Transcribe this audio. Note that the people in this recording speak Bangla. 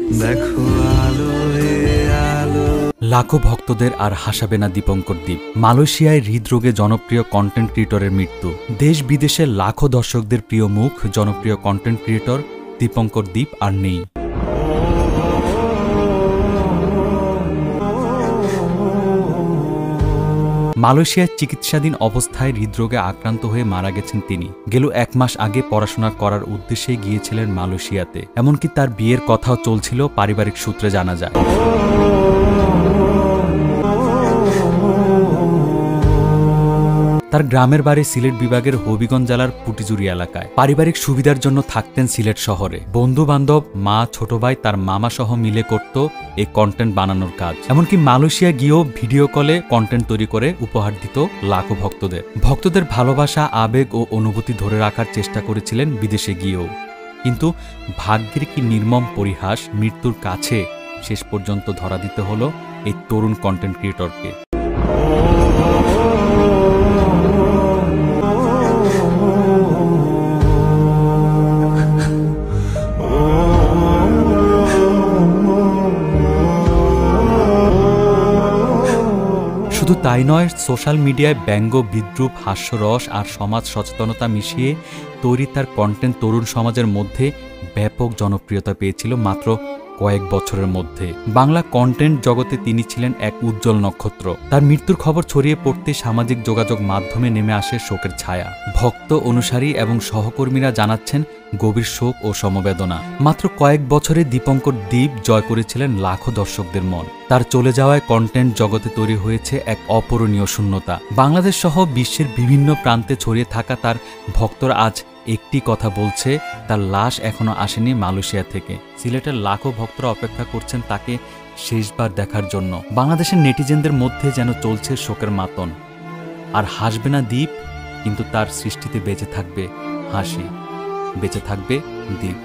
দেখো আলো আলো। লাখো ভক্তদের আর হাসাবে না দীপঙ্কর দ্বীপ। মালয়েশিয়ায় হৃদরোগে জনপ্রিয় কন্টেন্ট ক্রিয়েটরের মৃত্যু। দেশ বিদেশে লাখো দর্শকদের প্রিয় মুখ জনপ্রিয় কন্টেন্ট ক্রিয়েটর দীপঙ্কর দ্বীপ আর নেই। মালয়েশিয়ায় চিকিৎসাধীন অবস্থায় হৃদরোগে আক্রান্ত হয়ে মারা গেছেন তিনি। গেল 1 মাস আগে পড়াশোনা করার উদ্দেশ্যে গিয়েছিলেন মালয়েশিয়াতে। এমনকি তার বিয়ের কথাও চলছিল পারিবারিক সূত্রে জানা যায়। তার গ্রামের বাড়ি সিলেট বিভাগের হবিগঞ্জ জেলার পুটিজুরি এলাকায়। পারিবারিক সুবিধার জন্য থাকতেন সিলেট শহরে। বন্ধু বান্ধব, মা, ছোট ভাই, তার মামা সহ মিলে করত এই কন্টেন্ট বানানোর কাজ। এমনকি মালয়েশিয়া গিয়েও ভিডিও কলে কন্টেন্ট তৈরি করে উপহার দিত লাখো ভক্তদের। ভক্তদের ভালোবাসা, আবেগ ও অনুভূতি ধরে রাখার চেষ্টা করেছিলেন বিদেশে গিয়েও। কিন্তু ভাগ্যের কি নির্মম পরিহাস, মৃত্যুর কাছে শেষ পর্যন্ত ধরা দিতে হলো এই তরুণ কন্টেন্ট ক্রিয়েটরকে। শুধু তাই নয়, সোশ্যাল মিডিয়ায় ব্যঙ্গ, বিদ্রূপ, হাস্যরস আর সমাজ সচেতনতা মিশিয়ে তৈরি তার কন্টেন্ট তরুণ সমাজের মধ্যে ব্যাপক জনপ্রিয়তা পেয়েছিল মাত্র কয়েক বছরের মধ্যে। বাংলা কন্টেন্ট জগতে তিনি ছিলেন এক উজ্জ্বল নক্ষত্র। তার মৃত্যুর খবর ছড়িয়ে পড়তে সামাজিক যোগাযোগ মাধ্যমে নেমে আসে শোকের ছায়া। ভক্ত, অনুসারী এবং সহকর্মীরা জানাচ্ছেন গভীর শোক ও সমবেদনা। মাত্র কয়েক বছরে দীপঙ্কর দ্বীপ জয় করেছিলেন লাখো দর্শকদের মন। তার চলে যাওয়ায় কন্টেন্ট জগতে তৈরি হয়েছে এক অপূরণীয় শূন্যতা। বাংলাদেশ সহ বিশ্বের বিভিন্ন প্রান্তে ছড়িয়ে থাকা তার ভক্তরা আজ একটি কথা বলছে, তার লাশ এখনো আসেনি মালয়েশিয়া থেকে। সিলেটের লাখো ভক্তরা অপেক্ষা করছেন তাকে শেষবার দেখার জন্য। বাংলাদেশের নেটিজেনদের মধ্যে যেন চলছে শোকের মাতন। আর হাসবে না দ্বীপ, কিন্তু তার সৃষ্টিতে বেঁচে থাকবে হাসি, বেঁচে থাকবে দ্বীপ।